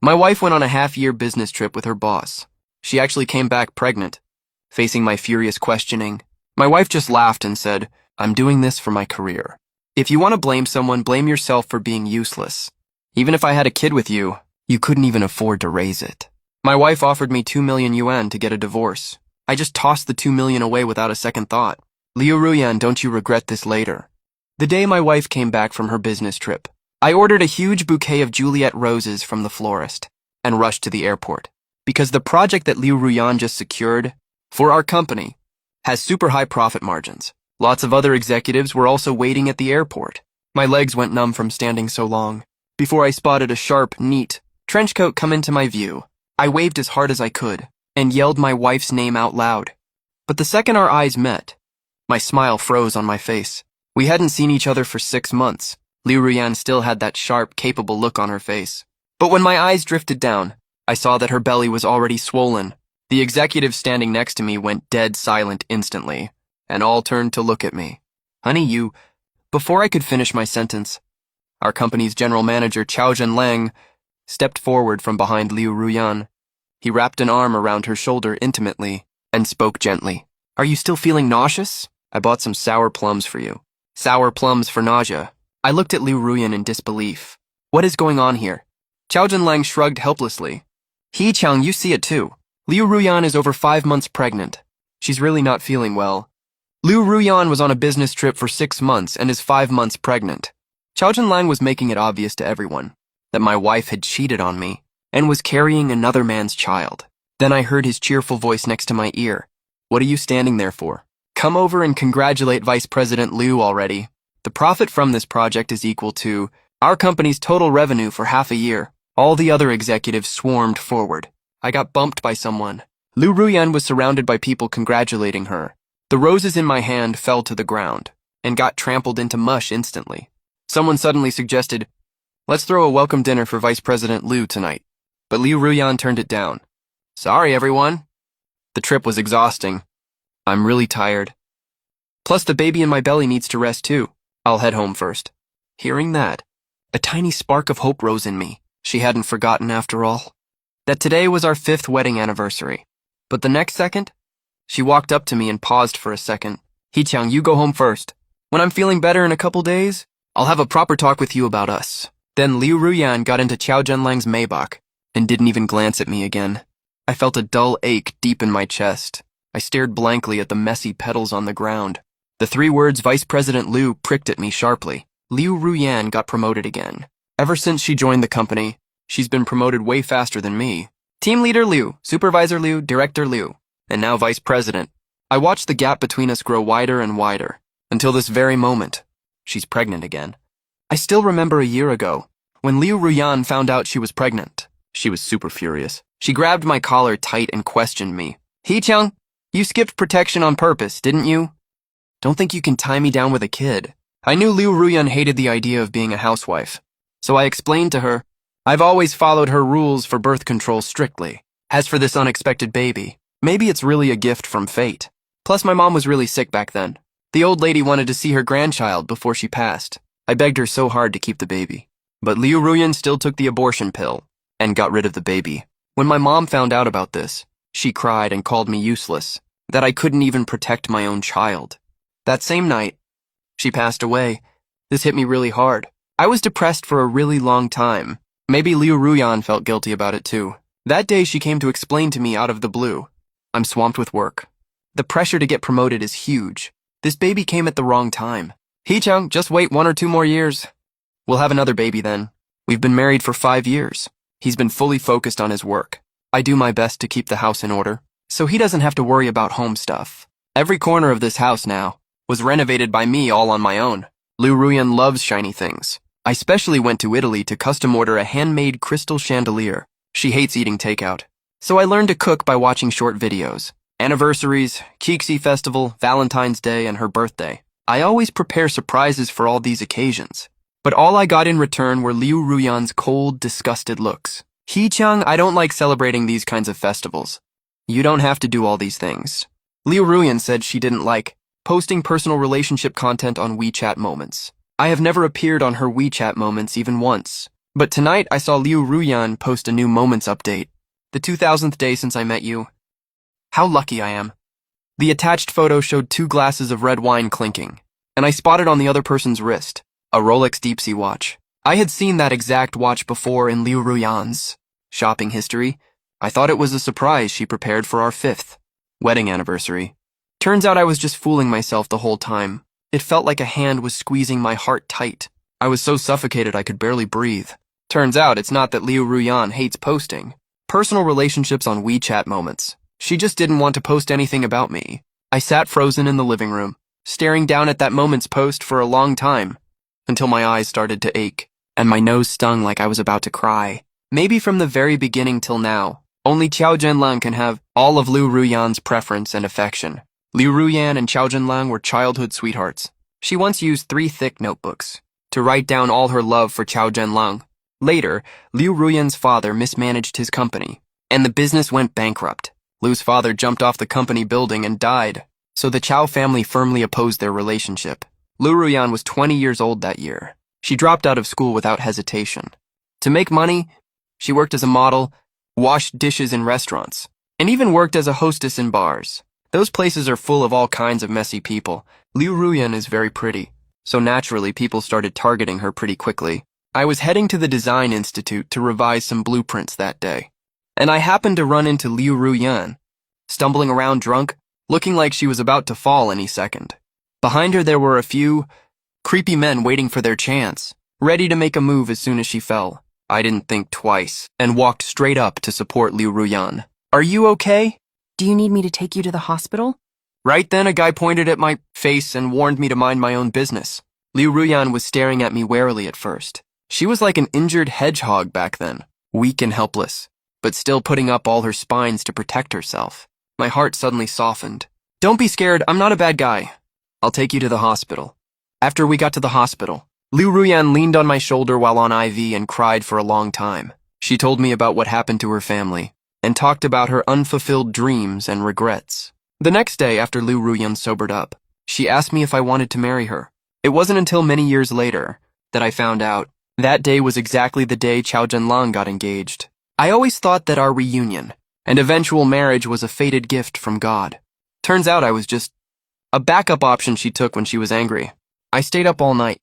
My wife went on a half-year business trip with her boss. She actually came back pregnant. Facing my furious questioning, my wife just laughed and said, "I'm doing this for my career. If you want to blame someone, blame yourself for being useless. Even if I had a kid with you, you couldn't even afford to raise it." My wife offered me 2 million yuan to get a divorce. I just tossed the 2 million away without a second thought. "Liu Ruyan, don't you regret this later?" The day my wife came back from her business trip, I ordered a huge bouquet of Juliet roses from the florist and rushed to the airport because the project that Liu Ruyan just secured for our company has super high profit margins. Lots of other executives were also waiting at the airport. My legs went numb from standing so long before I spotted a sharp, neat trench coat come into my view. I waved as hard as I could and yelled my wife's name out loud. But the second our eyes met, my smile froze on my face. We hadn't seen each other for 6 months. Liu Ruyan still had that sharp, capable look on her face. But when my eyes drifted down, I saw that her belly was already swollen. The executive standing next to me went dead silent instantly, and all turned to look at me. "Honey, you..." Before I could finish my sentence, our company's general manager, Chaozhen Lang, stepped forward from behind Liu Ruyan. He wrapped an arm around her shoulder intimately and spoke gently. "Are you still feeling nauseous? I bought some sour plums for you." Sour plums for nausea. I looked at Liu Ruyan in disbelief. What is going on here? Chaozhen Lang shrugged helplessly. "He Chang, you see it too. Liu Ruyan is over 5 months pregnant. She's really not feeling well. Liu Ruyan was on a business trip for 6 months and is 5 months pregnant." Chaozhen Lang was making it obvious to everyone that my wife had cheated on me and was carrying another man's child. Then I heard his cheerful voice next to my ear. "What are you standing there for? Come over and congratulate Vice President Liu already. The profit from this project is equal to our company's total revenue for half a year." All the other executives swarmed forward. I got bumped by someone. Liu Ruyan was surrounded by people congratulating her. The roses in my hand fell to the ground and got trampled into mush instantly. Someone suddenly suggested, "Let's throw a welcome dinner for Vice President Liu tonight." But Liu Ruyan turned it down. "Sorry, everyone. The trip was exhausting. I'm really tired. Plus, the baby in my belly needs to rest too. I'll head home first." Hearing that, a tiny spark of hope rose in me. She hadn't forgotten, after all, that today was our 5th wedding anniversary. But the next second, she walked up to me and paused for a second. "Hee-Chang, you go home first. When I'm feeling better in a couple days, I'll have a proper talk with you about us." Then Liu Ruyan got into Chaozhen Lang's Maybach and didn't even glance at me again. I felt a dull ache deep in my chest. I stared blankly at the messy petals on the ground. The 3 words Vice President Liu pricked at me sharply. Liu Ruyan got promoted again. Ever since she joined the company, she's been promoted way faster than me. Team Leader Liu, Supervisor Liu, Director Liu, and now Vice President. I watched the gap between us grow wider and wider, until this very moment. She's pregnant again. I still remember a year ago, when Liu Ruyan found out she was pregnant. She was super furious. She grabbed my collar tight and questioned me. "Hee-Chang, you skipped protection on purpose, didn't you? Don't think you can tie me down with a kid." I knew Liu Ruyan hated the idea of being a housewife, so I explained to her, "I've always followed her rules for birth control strictly. As for this unexpected baby, maybe it's really a gift from fate. Plus, my mom was really sick back then. The old lady wanted to see her grandchild before she passed. I begged her so hard to keep the baby. But Liu Ruyan still took the abortion pill and got rid of the baby. When my mom found out about this, she cried and called me useless, that I couldn't even protect my own child. That same night, she passed away. This hit me really hard. I was depressed for a really long time. Maybe Liu Ruyan felt guilty about it too. That day she came to explain to me out of the blue, "I'm swamped with work. The pressure to get promoted is huge. This baby came at the wrong time. Hee-Chang, just wait 1 or 2 more years. We'll have another baby then. We've been married for 5 years. He's been fully focused on his work. I do my best to keep the house in order, so he doesn't have to worry about home stuff. Every corner of this house now was renovated by me all on my own. Liu Ruyan loves shiny things. I specially went to Italy to custom order a handmade crystal chandelier. She hates eating takeout. So I learned to cook by watching short videos. Anniversaries, Kixi Festival, Valentine's Day, and her birthday. I always prepare surprises for all these occasions. But all I got in return were Liu Ruyan's cold, disgusted looks. "Hee-Chang, I don't like celebrating these kinds of festivals. You don't have to do all these things." Liu Ruyan said she didn't like posting personal relationship content on WeChat Moments. I have never appeared on her WeChat Moments even once. But tonight I saw Liu Ruyan post a new Moments update. The 2000th day since I met you. How lucky I am. The attached photo showed 2 glasses of red wine clinking, and I spotted on the other person's wrist a Rolex Deep Sea watch. I had seen that exact watch before in Liu Ruyan's shopping history. I thought it was a surprise she prepared for our 5th wedding anniversary. Turns out I was just fooling myself the whole time. It felt like a hand was squeezing my heart tight. I was so suffocated I could barely breathe. Turns out it's not that Liu Ruyan hates posting personal relationships on WeChat Moments. She just didn't want to post anything about me. I sat frozen in the living room, staring down at that Moments post for a long time, until my eyes started to ache, and my nose stung like I was about to cry. Maybe from the very beginning till now, only Qiao Zhenlang can have all of Liu Ruyan's preference and affection. Liu Ruyan and Qiao Zhenlang were childhood sweethearts. She once used 3 thick notebooks to write down all her love for Qiao Zhenlang. Later, Liu Ruyan's father mismanaged his company, and the business went bankrupt. Liu's father jumped off the company building and died, so the Qiao family firmly opposed their relationship. Liu Ruyan was 20 years old that year. She dropped out of school without hesitation. To make money, she worked as a model, washed dishes in restaurants, and even worked as a hostess in bars. Those places are full of all kinds of messy people. Liu Ruyan is very pretty, so naturally people started targeting her pretty quickly. I was heading to the Design Institute to revise some blueprints that day, and I happened to run into Liu Ruyan, stumbling around drunk, looking like she was about to fall any second. Behind her there were a few creepy men waiting for their chance, ready to make a move as soon as she fell. I didn't think twice, and walked straight up to support Liu Ruyan. "Are you okay?" Do you need me to take you to the hospital? Right then, a guy pointed at my face and warned me to mind my own business. Liu Ruyan was staring at me warily at first. She was like an injured hedgehog back then, weak and helpless, but still putting up all her spines to protect herself. My heart suddenly softened. "Don't be scared, I'm not a bad guy. I'll take you to the hospital." After we got to the hospital, Liu Ruyan leaned on my shoulder while on IV and cried for a long time. She told me about what happened to her family, and talked about her unfulfilled dreams and regrets. The next day, after Liu Ruyan sobered up, she asked me if I wanted to marry her. It wasn't until many years later that I found out that day was exactly the day Qiao Zhenlang got engaged. I always thought that our reunion and eventual marriage was a fated gift from God. Turns out I was just a backup option she took when she was angry. I stayed up all night.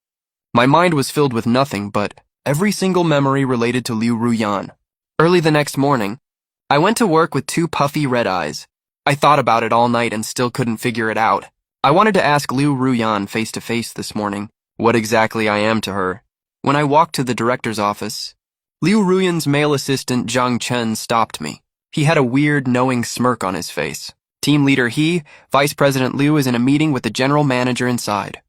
My mind was filled with nothing but every single memory related to Liu Ruyan. Early the next morning, I went to work with 2 puffy red eyes. I thought about it all night and still couldn't figure it out. I wanted to ask Liu Ruyan face to face this morning what exactly I am to her. When I walked to the director's office, Liu Ruyan's male assistant Zhang Chen stopped me. He had a weird, knowing smirk on his face. Team leader he, Vice President Liu, is in a meeting with the general manager inside.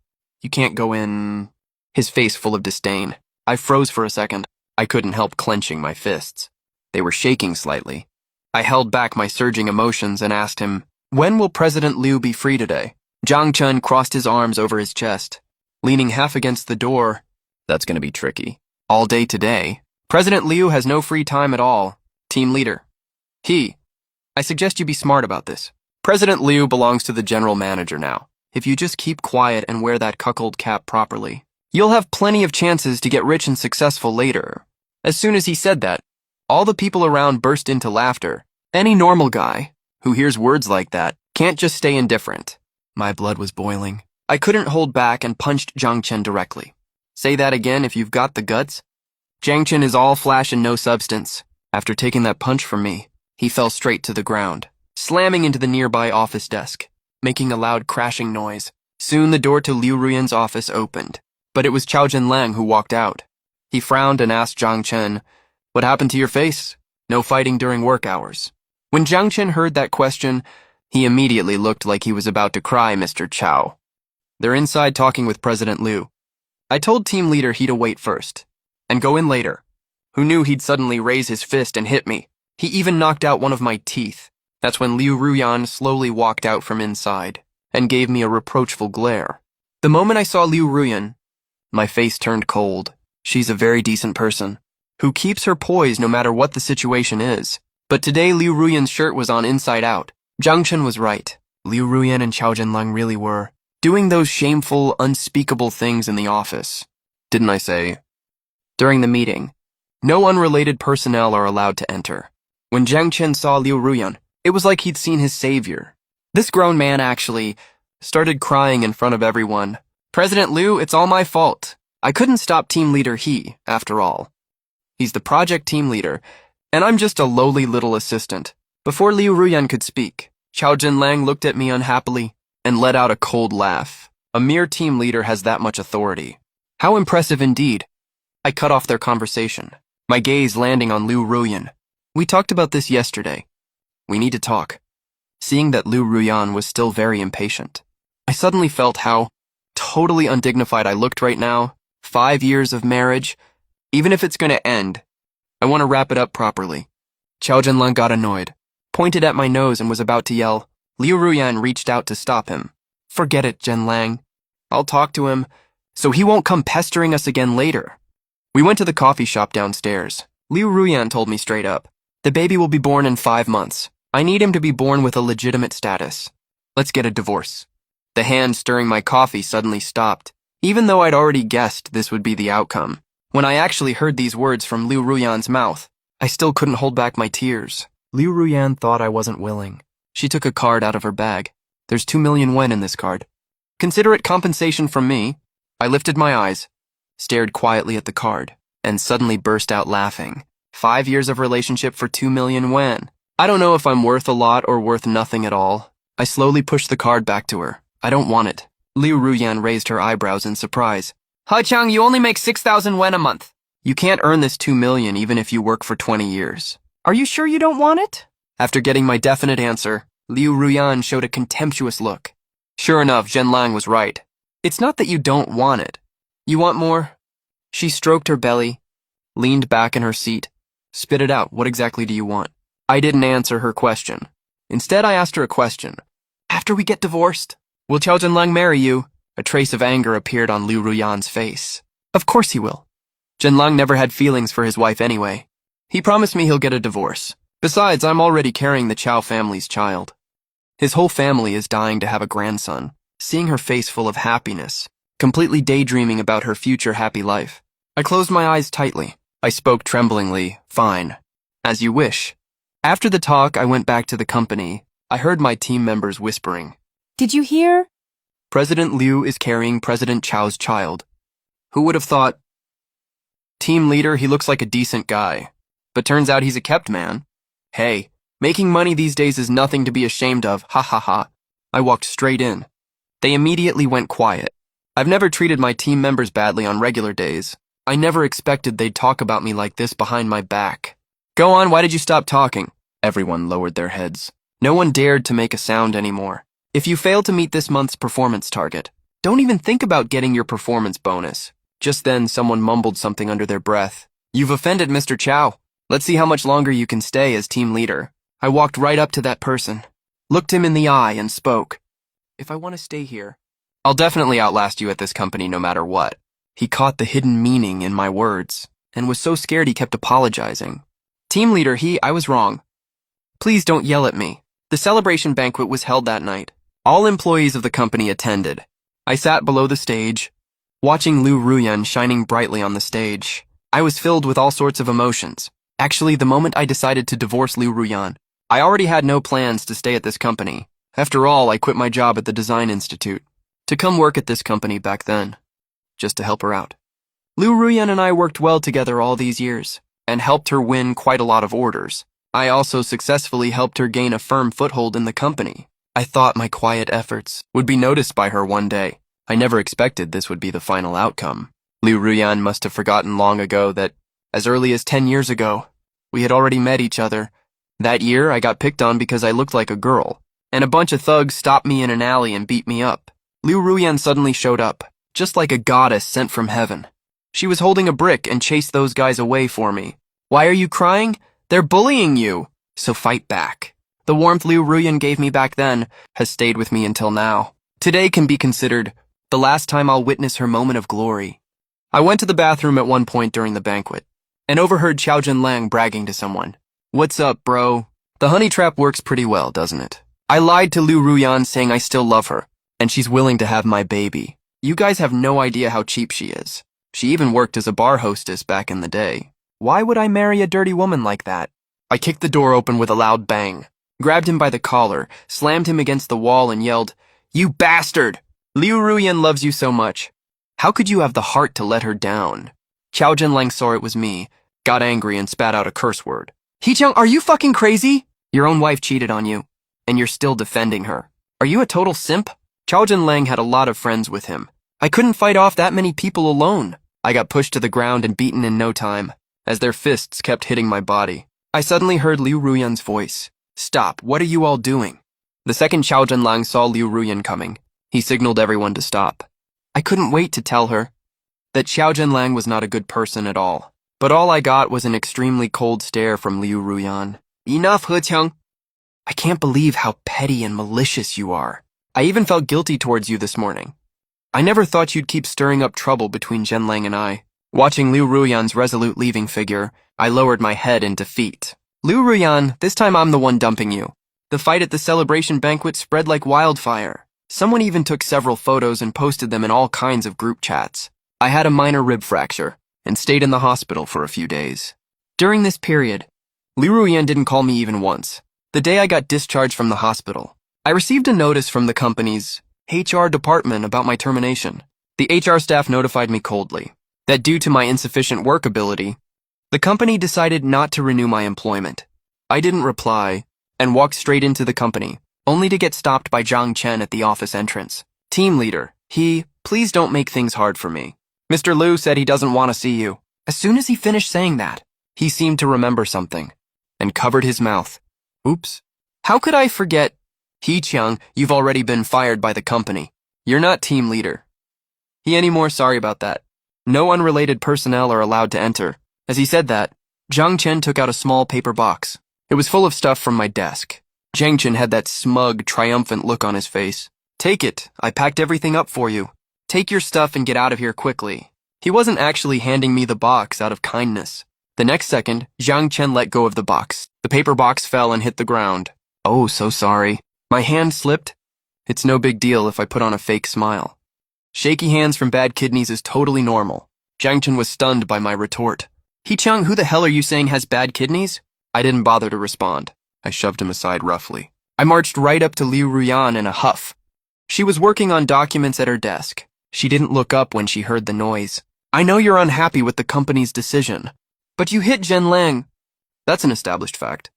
You can't go in. His face full of disdain. I froze for a second. I couldn't help clenching my fists. They were shaking slightly. I held back my surging emotions and asked him, "When will President Liu be free today?" Zhang Chen crossed his arms over his chest, leaning half against the door. "That's going to be tricky. All day today. President Liu has no free time at all. Team leader. I suggest you be smart about this. President Liu belongs to the general manager now. If you just keep quiet and wear that cuckold cap properly, you'll have plenty of chances to get rich and successful later." As soon as he said that, all the people around burst into laughter. Any normal guy who hears words like that can't just stay indifferent. My blood was boiling. I couldn't hold back and punched Zhang Chen directly. "Say that again if you've got the guts." Zhang Chen is all flash and no substance. After taking that punch from me, he fell straight to the ground, slamming into the nearby office desk, making a loud crashing noise. Soon the door to Liu Ruyan's office opened, but it was Qiao Zhenlang who walked out. He frowned and asked Zhang Chen, "What happened to your face? No fighting during work hours." When Zhang Chen heard that question, he immediately looked like he was about to cry, "Mr. Qiao. They're inside talking with President Liu. I told team leader he'd await first, and go in later." Who knew he'd suddenly raise his fist and hit me? He even knocked out one of my teeth. That's when Liu Ruyan slowly walked out from inside, and gave me a reproachful glare. The moment I saw Liu Ruyan, my face turned cold. She's a very decent person, who keeps her poise no matter what the situation is. But today Liu Ruyan's shirt was on inside out. Zhang Chen was right. Liu Ruyan and Qiao Zhenlang really were doing those shameful, unspeakable things in the office. Didn't I say? During the meeting, No unrelated personnel are allowed to enter. When Jiang Chen saw Liu Ruyan, it was like he'd seen his savior. This grown man actually started crying in front of everyone. President Liu, it's all my fault. I couldn't stop team leader He, after all. He's the project team leader, and I'm just a lowly little assistant. Before Liu Ruyan could speak, Xiao Zhenlang looked at me unhappily and let out a cold laugh. A mere team leader has that much authority. How impressive indeed. I cut off their conversation, my gaze landing on Liu Ruyan. We talked about this yesterday. We need to talk. Seeing that Liu Ruyan was still very impatient, I suddenly felt how totally undignified I looked right now. 5 years of marriage. Even if it's going to end, I want to wrap it up properly. Xiao Zhenlang got annoyed, pointed at my nose and was about to yell. Liu Ruyan reached out to stop him. Forget it, Zhenlang. I'll talk to him so he won't come pestering us again later. We went to the coffee shop downstairs. Liu Ruyan told me straight up, the baby will be born in 5 months. I need him to be born with a legitimate status. Let's get a divorce. The hand stirring my coffee suddenly stopped, even though I'd already guessed this would be the outcome. When I actually heard these words from Liu Ruyan's mouth, I still couldn't hold back my tears. Liu Ruyan thought I wasn't willing. She took a card out of her bag. There's 2 million wen in this card. Consider it compensation from me. I lifted my eyes, stared quietly at the card, and suddenly burst out laughing. 5 years of relationship for 2 million wen. I don't know if I'm worth a lot or worth nothing at all. I slowly pushed the card back to her. I don't want it. Liu Ruyan raised her eyebrows in surprise. Chang, you only make 6,000 wen a month. You can't earn this 2 million even if you work for 20 years. Are you sure you don't want it? After getting my definite answer, Liu Ruyan showed a contemptuous look. Sure enough, Zhenlang was right. It's not that you don't want it. You want more? She stroked her belly, leaned back in her seat. Spit it out. What exactly do you want? I didn't answer her question. Instead, I asked her a question. After we get divorced, will Xiao Zhenlang marry you? A trace of anger appeared on Liu Ruyan's face. Of course he will. Zhenlang never had feelings for his wife anyway. He promised me he'll get a divorce. Besides, I'm already carrying the Chao family's child. His whole family is dying to have a grandson. Seeing her face full of happiness, completely daydreaming about her future happy life, I closed my eyes tightly. I spoke tremblingly, fine. As you wish. After the talk, I went back to the company. I heard my team members whispering. Did you hear? President Liu is carrying President Chao's child. Who would have thought? Team leader, he looks like a decent guy. But turns out he's a kept man. Hey, making money these days is nothing to be ashamed of, ha ha ha. I walked straight in. They immediately went quiet. I've never treated my team members badly on regular days. I never expected they'd talk about me like this behind my back. Go on, why did you stop talking? Everyone lowered their heads. No one dared to make a sound anymore. If you fail to meet this month's performance target, don't even think about getting your performance bonus. Just then, someone mumbled something under their breath. You've offended Mr. Chow. Let's see how much longer you can stay as team leader. I walked right up to that person, looked him in the eye, and spoke. If I want to stay here, I'll definitely outlast you at this company no matter what. He caught the hidden meaning in my words, and was so scared he kept apologizing. Team leader, I was wrong. Please don't yell at me. The celebration banquet was held that night. All employees of the company attended. I sat below the stage, watching Liu Ruyan shining brightly on the stage. I was filled with all sorts of emotions. Actually, the moment I decided to divorce Liu Ruyan, I already had no plans to stay at this company. After all, I quit my job at the Design Institute to come work at this company back then, just to help her out. Liu Ruyan and I worked well together all these years, and helped her win quite a lot of orders. I also successfully helped her gain a firm foothold in the company. I thought my quiet efforts would be noticed by her one day. I never expected this would be the final outcome. Liu Ruyan must have forgotten long ago that, as early as 10 years ago, we had already met each other. That year, I got picked on because I looked like a girl, and a bunch of thugs stopped me in an alley and beat me up. Liu Ruyan suddenly showed up, just like a goddess sent from heaven. She was holding a brick and chased those guys away for me. Why are you crying? They're bullying you. So fight back. The warmth Liu Ruyan gave me back then has stayed with me until now. Today can be considered the last time I'll witness her moment of glory. I went to the bathroom at one point during the banquet and overheard Xiao Zhenlang bragging to someone. What's up, bro? The honey trap works pretty well, doesn't it? I lied to Liu Ruyan saying I still love her, and she's willing to have my baby. You guys have no idea how cheap she is. She even worked as a bar hostess back in the day. Why would I marry a dirty woman like that? I kicked the door open with a loud bang, grabbed him by the collar, slammed him against the wall, and yelled, "You bastard! Liu Ruyan loves you so much. How could you have the heart to let her down?" Qiao Zhenlang saw it was me, got angry, and spat out a curse word. "Heqiang, are you fucking crazy? Your own wife cheated on you, and you're still defending her. Are you a total simp?" Qiao Zhenlang had a lot of friends with him. I couldn't fight off that many people alone. I got pushed to the ground and beaten in no time, as their fists kept hitting my body. I suddenly heard Liu Ruyan's voice. "Stop, what are you all doing?" The second Qiao Zhenlang saw Liu Ruyan coming, he signaled everyone to stop. I couldn't wait to tell her that Qiao Zhenlang was not a good person at all. But all I got was an extremely cold stare from Liu Ruyan. "Enough, Heqiang. I can't believe how petty and malicious you are. I even felt guilty towards you this morning. I never thought you'd keep stirring up trouble between Zhenlang and I." Watching Liu Ruyan's resolute leaving figure, I lowered my head in defeat. "Liu Ruyan, this time I'm the one dumping you." The fight at the celebration banquet spread like wildfire. Someone even took several photos and posted them in all kinds of group chats. I had a minor rib fracture and stayed in the hospital for a few days. During this period, Liu Ruyan didn't call me even once. The day I got discharged from the hospital, I received a notice from the company's HR department about my termination. The HR staff notified me coldly that due to my insufficient work ability, the company decided not to renew my employment. I didn't reply and walked straight into the company, only to get stopped by Zhang Chen at the office entrance. "Team leader, please don't make things hard for me. Mr. Liu said he doesn't want to see you." As soon as he finished saying that, he seemed to remember something and covered his mouth. "Oops. How could I forget? Heqiang, you've already been fired by the company. You're not team leader. He anymore, sorry about that. No unrelated personnel are allowed to enter." As he said that, Zhang Chen took out a small paper box. It was full of stuff from my desk. Zhang Chen had that smug, triumphant look on his face. "Take it. I packed everything up for you. Take your stuff and get out of here quickly." He wasn't actually handing me the box out of kindness. The next second, Zhang Chen let go of the box. The paper box fell and hit the ground. "Oh, so sorry. My hand slipped. It's no big deal if I put on a fake smile. Shaky hands from bad kidneys is totally normal." Zhang Chen was stunned by my retort. "Heqiang, who the hell are you saying has bad kidneys?" I didn't bother to respond. I shoved him aside roughly. I marched right up to Liu Ruyan in a huff. She was working on documents at her desk. She didn't look up when she heard the noise. "I know you're unhappy with the company's decision, but you hit Zhenlang. That's an established fact."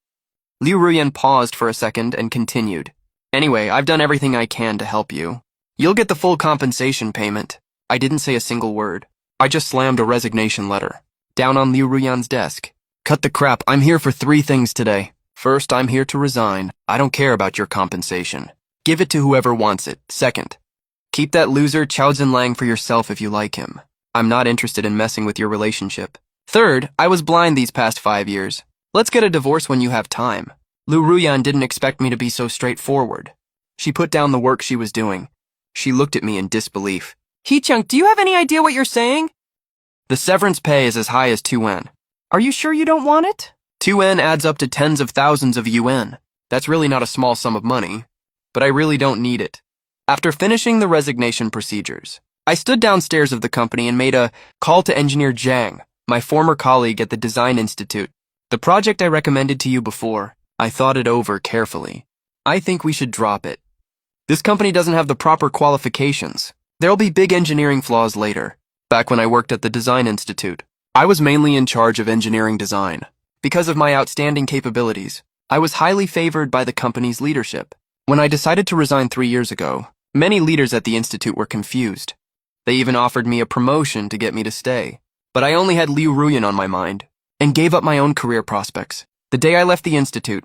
Liu Ruyan paused for a second and continued. "Anyway, I've done everything I can to help you. You'll get the full compensation payment." I didn't say a single word. I just slammed a resignation letter down on Liu Ruyan's desk. "Cut the crap. I'm here for 3 things today. First, I'm here to resign. I don't care about your compensation. Give it to whoever wants it. Second, keep that loser Qiao Zhenlang for yourself if you like him. I'm not interested in messing with your relationship. Third, I was blind these past 5 years. Let's get a divorce when you have time." Liu Ruyan didn't expect me to be so straightforward. She put down the work she was doing. She looked at me in disbelief. "Heqiang, do you have any idea what you're saying?" "The severance pay is as high as 2 yuan. Are you sure you don't want it? 2 yuan adds up to tens of thousands of yuan. That's really not a small sum of money, but I really don't need it." After finishing the resignation procedures, I stood downstairs of the company and made a call to engineer Zhang, my former colleague at the Design Institute. "The project I recommended to you before, I thought it over carefully. I think we should drop it. This company doesn't have the proper qualifications. There'll be big engineering flaws later." Back when I worked at the Design Institute, I was mainly in charge of engineering design. Because of my outstanding capabilities, I was highly favored by the company's leadership. When I decided to resign 3 years ago, many leaders at the institute were confused. They even offered me a promotion to get me to stay. But I only had Liu Ruyan on my mind and gave up my own career prospects. The day I left the institute,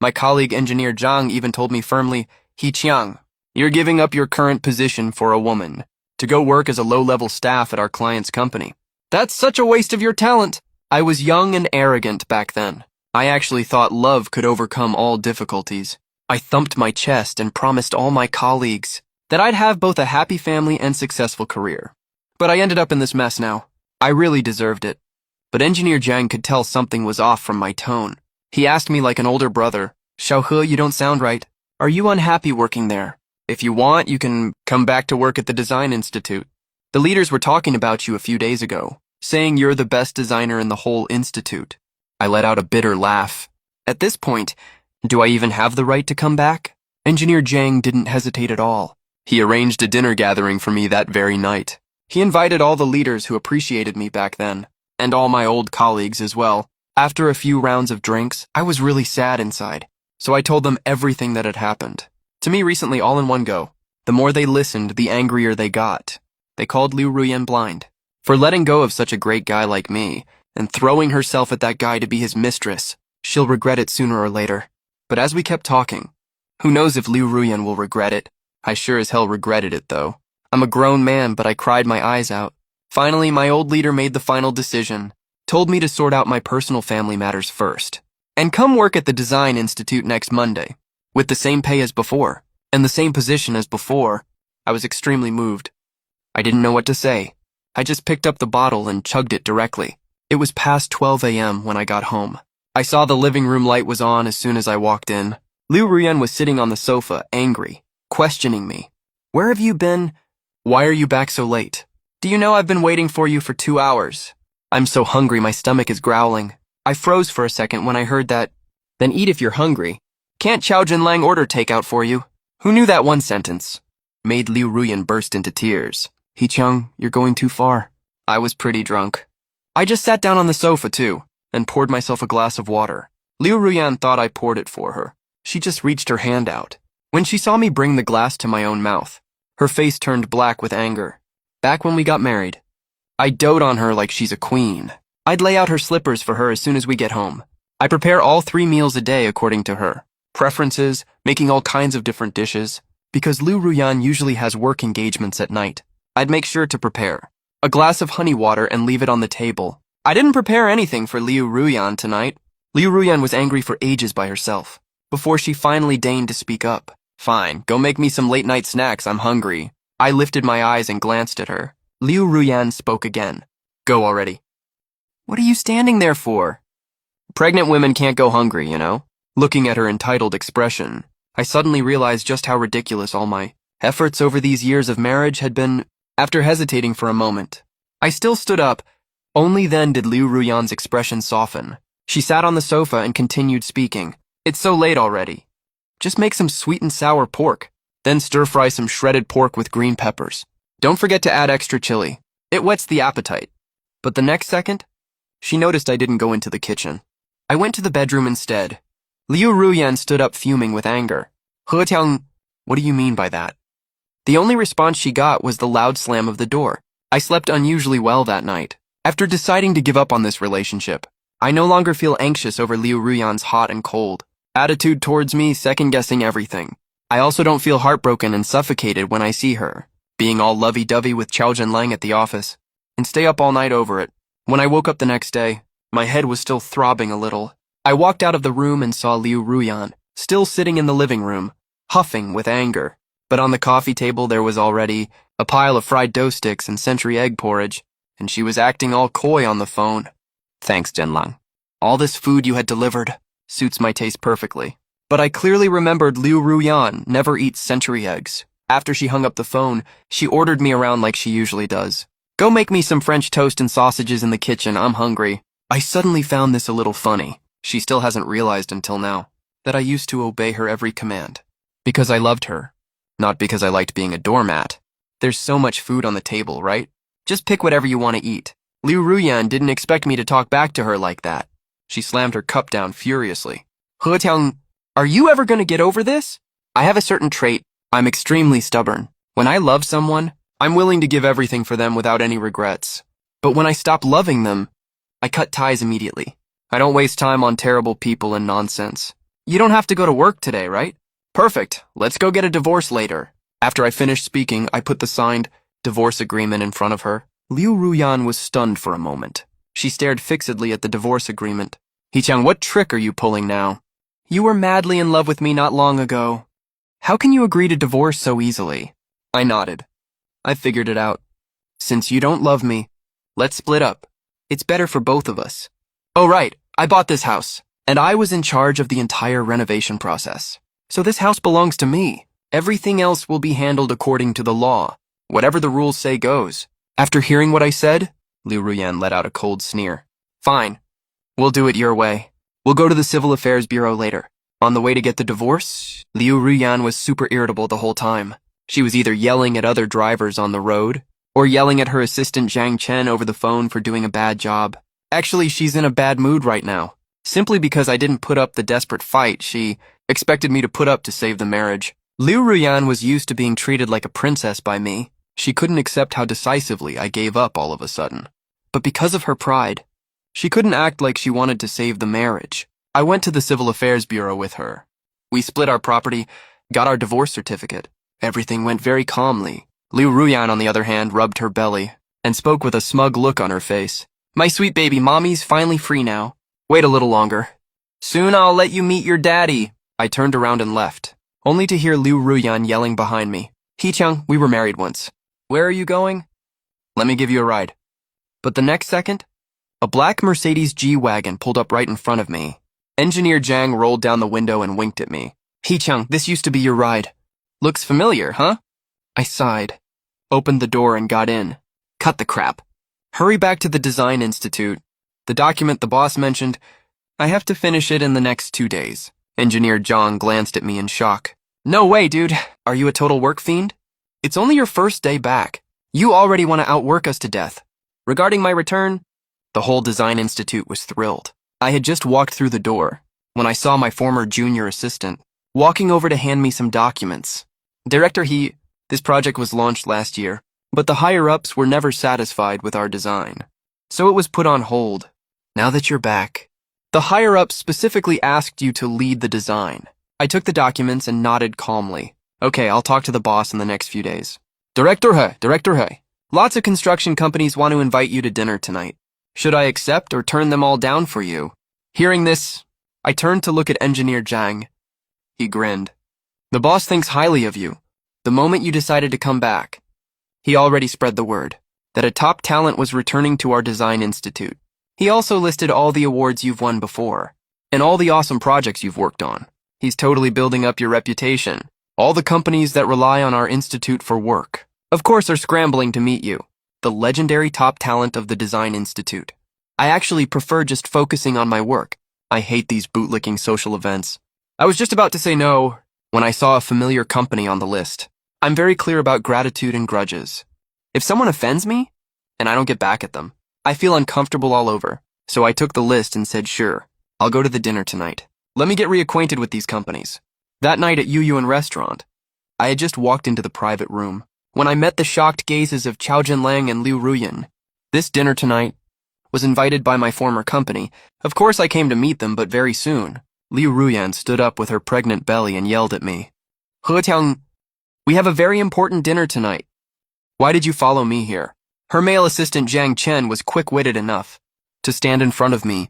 my colleague engineer Zhang even told me firmly, "Heqiang, you're giving up your current position for a woman to go work as a low-level staff at our client's company. That's such a waste of your talent." I was young and arrogant back then. I actually thought love could overcome all difficulties. I thumped my chest and promised all my colleagues that I'd have both a happy family and successful career. But I ended up in this mess now. I really deserved it. But Engineer Zhang could tell something was off from my tone. He asked me like an older brother, "Xiaohe, you don't sound right. Are you unhappy working there? If you want, you can come back to work at the Design Institute. The leaders were talking about you a few days ago. saying you're the best designer in the whole institute. I let out a bitter laugh. At this point, do I even have the right to come back? Engineer Zhang didn't hesitate at all. He arranged a dinner gathering for me that very night. He invited all the leaders who appreciated me back then, and all my old colleagues as well. After a few rounds of drinks, I was really sad inside, so I told them everything that had happened. To me recently all in one go. The more they listened, the angrier they got. They called Liu Ruyan blind for letting go of such a great guy like me and throwing herself at that guy to be his mistress. She'll regret it sooner or later. But as we kept talking, who knows if Liu Ruyan will regret it? I sure as hell regretted it, though. I'm a grown man, but I cried my eyes out. Finally, my old leader made the final decision, told me to sort out my personal family matters first, and come work at the Design Institute next Monday, with the same pay as before, and the same position as before. I was extremely moved. I didn't know what to say. I just picked up the bottle and chugged it directly. It was past 12 a.m. when I got home. I saw the living room light was on as soon as I walked in. Liu Ruyan was sitting on the sofa, angry, questioning me. Where have you been? Why are you back so late? Do you know I've been waiting for you for 2 hours? I'm so hungry my stomach is growling. I froze for a second when I heard that. Then eat if you're hungry. Can't Chow Jinlang order takeout for you? Who knew that one sentence? Made Liu Ruyan burst into tears. Hee-chung, you're going too far. I was pretty drunk. I just sat down on the sofa too, and poured myself a glass of water. Liu Ruyan thought I poured it for her. She just reached her hand out. When she saw me bring the glass to my own mouth, her face turned black with anger. Back when we got married, I dote on her like she's a queen. I'd lay out her slippers for her as soon as we get home. I prepare all 3 meals a day according to her preferences, making all kinds of different dishes. Because Liu Ruyan usually has work engagements at night, I'd make sure to prepare a glass of honey water and leave it on the table. I didn't prepare anything for Liu Ruyan tonight. Liu Ruyan was angry for ages by herself, before she finally deigned to speak up. Fine, go make me some late-night snacks, I'm hungry. I lifted my eyes and glanced at her. Liu Ruyan spoke again. Go already. What are you standing there for? Pregnant women can't go hungry, you know? Looking at her entitled expression, I suddenly realized just how ridiculous all my efforts over these years of marriage had been. After hesitating for a moment, I still stood up. Only then did Liu Ruyan's expression soften. She sat on the sofa and continued speaking. It's so late already. Just make some sweet and sour pork, then stir-fry some shredded pork with green peppers. Don't forget to add extra chili. It whets the appetite. But the next second, she noticed I didn't go into the kitchen. I went to the bedroom instead. Liu Ruyan stood up fuming with anger. He-tiang, what do you mean by that? The only response she got was the loud slam of the door. I slept unusually well that night. After deciding to give up on this relationship, I no longer feel anxious over Liu Ruyan's hot and cold attitude towards me, second-guessing everything. I also don't feel heartbroken and suffocated when I see her, being all lovey-dovey with Chow Jinlang at the office, and stay up all night over it. When I woke up the next day, my head was still throbbing a little. I walked out of the room and saw Liu Ruyan, still sitting in the living room, huffing with anger. But on the coffee table there was already a pile of fried dough sticks and century egg porridge, and she was acting all coy on the phone. Thanks, Jinlang. All this food you had delivered suits my taste perfectly. But I clearly remembered Liu Ruyan never eats century eggs. After she hung up the phone, she ordered me around like she usually does. Go make me some French toast and sausages in the kitchen, I'm hungry. I suddenly found this a little funny. She still hasn't realized until now that I used to obey her every command. Because I loved her, not because I liked being a doormat. There's so much food on the table, right? Just pick whatever you want to eat. Liu Ruyan didn't expect me to talk back to her like that. She slammed her cup down furiously. He-tiang, are you ever going to get over this? I have a certain trait. I'm extremely stubborn. When I love someone, I'm willing to give everything for them without any regrets. But when I stop loving them, I cut ties immediately. I don't waste time on terrible people and nonsense. You don't have to go to work today, right? Perfect. Let's go get a divorce later. After I finished speaking, I put the signed divorce agreement in front of her. Liu Ruyan was stunned for a moment. She stared fixedly at the divorce agreement. He-tiang, what trick are you pulling now? You were madly in love with me not long ago. How can you agree to divorce so easily? I nodded. I figured it out. Since you don't love me, let's split up. It's better for both of us. Oh right, I bought this house, and I was in charge of the entire renovation process. So this house belongs to me. Everything else will be handled according to the law. Whatever the rules say goes. After hearing what I said, Liu Ruyan let out a cold sneer. Fine. We'll do it your way. We'll go to the Civil Affairs Bureau later. On the way to get the divorce, Liu Ruyan was super irritable the whole time. She was either yelling at other drivers on the road, or yelling at her assistant Zhang Chen over the phone for doing a bad job. Actually, she's in a bad mood right now. Simply because I didn't put up the desperate fight she expected me to put up to save the marriage. Liu Ruyan was used to being treated like a princess by me. She couldn't accept how decisively I gave up all of a sudden. But because of her pride, she couldn't act like she wanted to save the marriage. I went to the Civil Affairs Bureau with her. We split our property, got our divorce certificate. Everything went very calmly. Liu Ruyan, on the other hand, rubbed her belly and spoke with a smug look on her face. My sweet baby, mommy's finally free now. Wait a little longer. Soon I'll let you meet your daddy. I turned around and left, only to hear Liu Ruyan yelling behind me. Hee-chang, we were married once. Where are you going? Let me give you a ride. But the next second, a black Mercedes G-Wagon pulled up right in front of me. Engineer Zhang rolled down the window and winked at me. Hee-chang, this used to be your ride. Looks familiar, huh? I sighed, opened the door and got in. Cut the crap. Hurry back to the Design Institute. The document the boss mentioned, I have to finish it in the next 2 days. Engineer Zhang glanced at me in shock. No way, dude. Are you a total work fiend? It's only your first day back. You already want to outwork us to death. Regarding my return, the whole Design Institute was thrilled. I had just walked through the door when I saw my former junior assistant walking over to hand me some documents. Director He, this project was launched last year, but the higher-ups were never satisfied with our design. So it was put on hold. Now that you're back, the higher-ups specifically asked you to lead the design. I took the documents and nodded calmly. Okay, I'll talk to the boss in the next few days. Director He. Lots of construction companies want to invite you to dinner tonight. Should I accept or turn them all down for you? Hearing this, I turned to look at Engineer Zhang. He grinned. The boss thinks highly of you. The moment you decided to come back, he already spread the word that a top talent was returning to our Design Institute. He also listed all the awards you've won before, and all the awesome projects you've worked on. He's totally building up your reputation. All the companies that rely on our institute for work, of course, are scrambling to meet you, the legendary top talent of the Design Institute. I actually prefer just focusing on my work. I hate these bootlicking social events. I was just about to say no when I saw a familiar company on the list. I'm very clear about gratitude and grudges. If someone offends me, and I don't get back at them, I feel uncomfortable all over. So I took the list and said, sure, I'll go to the dinner tonight. Let me get reacquainted with these companies. That night at Yuyuan restaurant, I had just walked into the private room when I met the shocked gazes of Chao Jinlang and Liu Ruyan. This dinner tonight was invited by my former company. Of course I came to meet them, but very soon, Liu Ruyan stood up with her pregnant belly and yelled at me. He Tiang, we have a very important dinner tonight. Why did you follow me here? Her male assistant Zhang Chen was quick-witted enough to stand in front of me.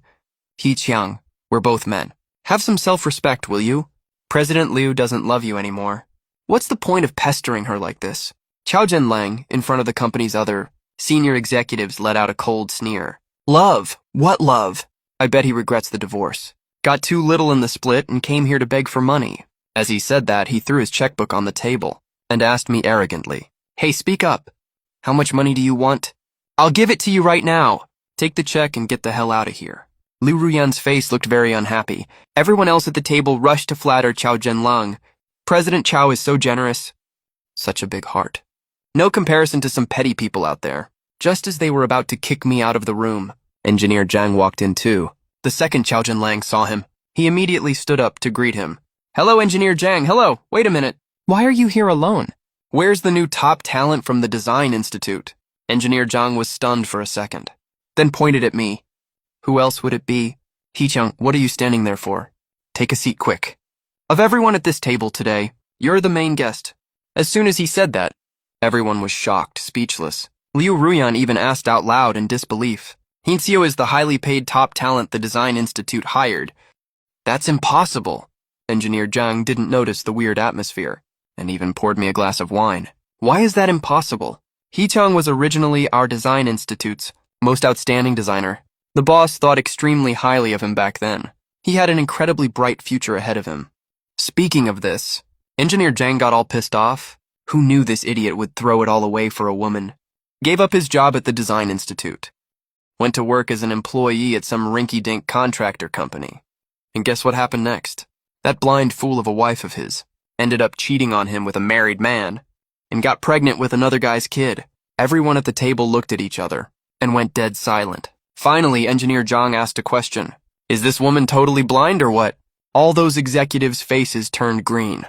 He Qiang, we're both men. Have some self-respect, will you? President Liu doesn't love you anymore. What's the point of pestering her like this? Chao Jinlang, in front of the company's other senior executives, let out a cold sneer. Love? What love? I bet he regrets the divorce. Got too little in the split and came here to beg for money. As he said that, he threw his checkbook on the table and asked me arrogantly, Hey, speak up. How much money do you want? I'll give it to you right now. Take the check and get the hell out of here. Liu Ruyan's face looked very unhappy. Everyone else at the table rushed to flatter Chao Jinlang. President Chao is so generous. Such a big heart. No comparison to some petty people out there. Just as they were about to kick me out of the room, Engineer Zhang walked in too. The second Chao Jinlang saw him, he immediately stood up to greet him. Hello, Engineer Zhang, hello, wait a minute. Why are you here alone? Where's the new top talent from the Design Institute? Engineer Zhang was stunned for a second, then pointed at me. Who else would it be? He-chang, what are you standing there for? Take a seat quick. Of everyone at this table today, you're the main guest. As soon as he said that, everyone was shocked, speechless. Liu Ruyan even asked out loud in disbelief. Heinzio is the highly paid top talent the Design Institute hired. That's impossible. Engineer Zhang didn't notice the weird atmosphere, and even poured me a glass of wine. Why is that impossible? He-chang was originally our Design Institute's most outstanding designer. The boss thought extremely highly of him back then. He had an incredibly bright future ahead of him. Speaking of this, Engineer Zhang got all pissed off. Who knew this idiot would throw it all away for a woman? Gave up his job at the Design Institute. went to work as an employee at some rinky-dink contractor company. And guess what happened next? That blind fool of a wife of his ended up cheating on him with a married man and got pregnant with another guy's kid. Everyone at the table looked at each other and went dead silent. Finally, Engineer Zhang asked a question. Is this woman totally blind or what? All those executives' faces turned green,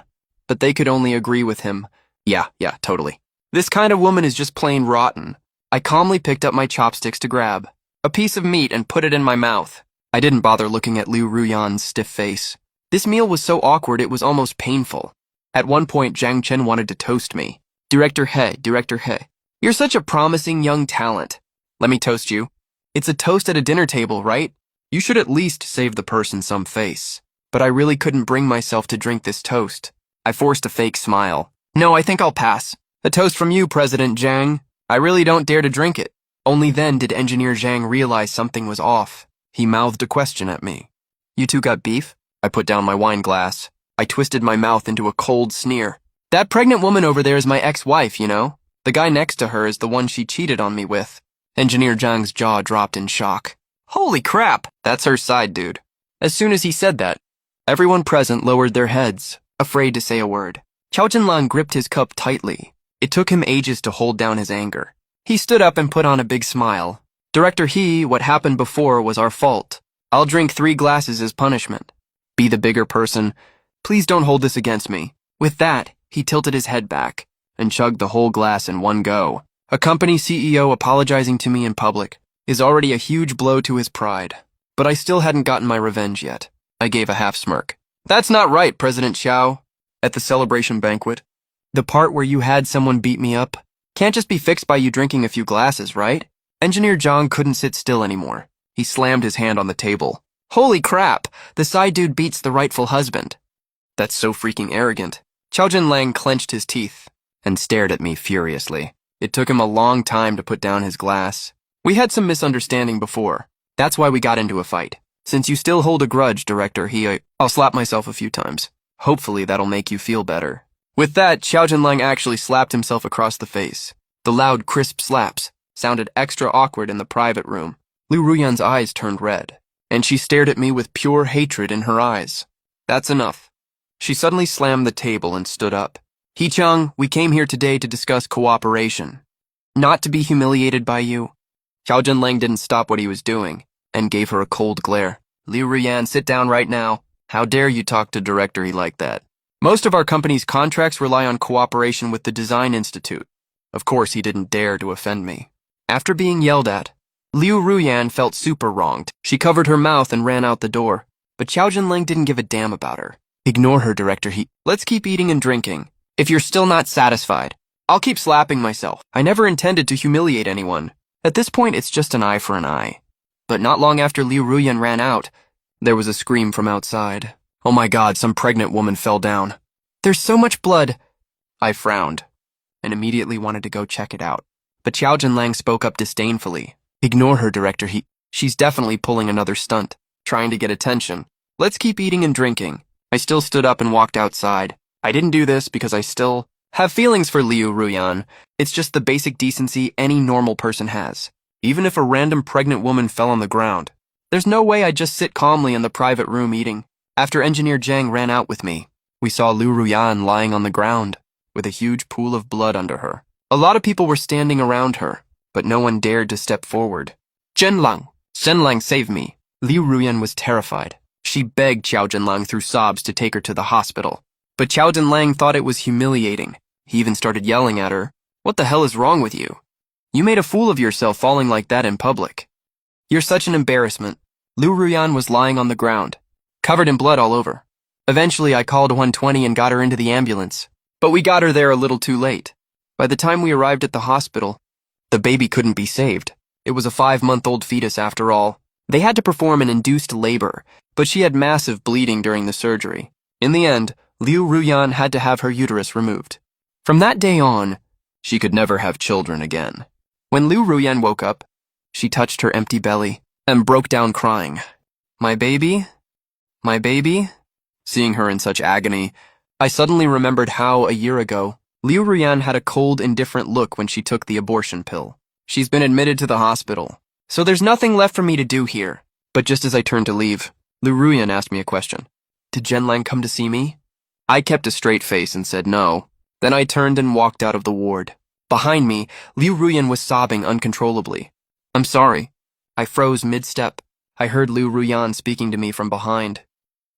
but they could only agree with him. Yeah, totally. This kind of woman is just plain rotten. I calmly picked up my chopsticks to grab a piece of meat and put it in my mouth. I didn't bother looking at Liu Ruyan's stiff face. This meal was so awkward it was almost painful. At one point, Zhang Chen wanted to toast me. Director He, you're such a promising young talent. Let me toast you. It's a toast at a dinner table, right? You should at least save the person some face. But I really couldn't bring myself to drink this toast. I forced a fake smile. No, I think I'll pass. A toast from you, President Zhang. I really don't dare to drink it. Only then did Engineer Zhang realize something was off. He mouthed a question at me. You two got beef? I put down my wine glass. I twisted my mouth into a cold sneer. That pregnant woman over there is my ex-wife, you know? The guy next to her is the one she cheated on me with. Engineer Zhang's jaw dropped in shock. Holy crap, that's her side dude. As soon as he said that, everyone present lowered their heads, afraid to say a word. Qiao Zhenlang gripped his cup tightly. It took him ages to hold down his anger. He stood up and put on a big smile. Director He, what happened before was our fault. I'll drink 3 glasses as punishment. Be the bigger person. Please don't hold this against me. With that, he tilted his head back and chugged the whole glass in one go. A company CEO apologizing to me in public is already a huge blow to his pride. But I still hadn't gotten my revenge yet. I gave a half smirk. That's not right, President Xiao. At the celebration banquet, the part where you had someone beat me up can't just be fixed by you drinking a few glasses, right? Engineer Zhang couldn't sit still anymore. He slammed his hand on the table. Holy crap, the side dude beats the rightful husband. That's so freaking arrogant. Qiao Zhenlang clenched his teeth and stared at me furiously. It took him a long time to put down his glass. We had some misunderstanding before. That's why we got into a fight. Since you still hold a grudge, Director He, I'll slap myself a few times. Hopefully that'll make you feel better. With that, Qiao Zhenlang actually slapped himself across the face. The loud, crisp slaps sounded extra awkward in the private room. Liu Ruyan's eyes turned red, and she stared at me with pure hatred in her eyes. That's enough. She suddenly slammed the table and stood up. He Cheng, we came here today to discuss cooperation. Not to be humiliated by you. Qiao Zhenlang didn't stop what he was doing and gave her a cold glare. Liu Ruyan, sit down right now. How dare you talk to Director He like that? Most of our company's contracts rely on cooperation with the Design Institute. Of course, he didn't dare to offend me. After being yelled at, Liu Ruyan felt super wronged. She covered her mouth and ran out the door. But Qiao Zhenlang didn't give a damn about her. Ignore her, Director He. Let's keep eating and drinking. If you're still not satisfied, I'll keep slapping myself. I never intended to humiliate anyone. At this point, it's just an eye for an eye. But not long after Liu Ruyan ran out, there was a scream from outside. Oh my God, some pregnant woman fell down. There's so much blood. I frowned and immediately wanted to go check it out. But Qiao Zhenlang spoke up disdainfully. Ignore her, Director He. She's definitely pulling another stunt, trying to get attention. Let's keep eating and drinking. I still stood up and walked outside. I didn't do this because I still have feelings for Liu Ruyan. It's just the basic decency any normal person has. Even if a random pregnant woman fell on the ground, there's no way I'd just sit calmly in the private room eating. After Engineer Zhang ran out with me, we saw Liu Ruyan lying on the ground with a huge pool of blood under her. A lot of people were standing around her, but no one dared to step forward. Zhenlang, save me. Liu Ruyan was terrified. She begged Qiao Zhenlang through sobs to take her to the hospital. But Qiao Zhenlang thought it was humiliating. He even started yelling at her. What the hell is wrong with you? You made a fool of yourself falling like that in public. You're such an embarrassment. Liu Ruyan was lying on the ground, covered in blood all over. Eventually, I called 120 and got her into the ambulance. But we got her there a little too late. By the time we arrived at the hospital, the baby couldn't be saved. It was a 5-month-old fetus after all. They had to perform an induced labor, but she had massive bleeding during the surgery. In the end, Liu Ruyan had to have her uterus removed. From that day on, she could never have children again. When Liu Ruyan woke up, she touched her empty belly and broke down crying. My baby? My baby? Seeing her in such agony, I suddenly remembered how, a year ago, Liu Ruyan had a cold, indifferent look when she took the abortion pill. She's been admitted to the hospital, So there's nothing left for me to do here. But just as I turned to leave, Liu Ruyan asked me a question. Did Jen Lang come to see me? I kept a straight face and said no. Then I turned and walked out of the ward. Behind me, Liu Ruyan was sobbing uncontrollably. I'm sorry. I froze mid-step. I heard Liu Ruyan speaking to me from behind.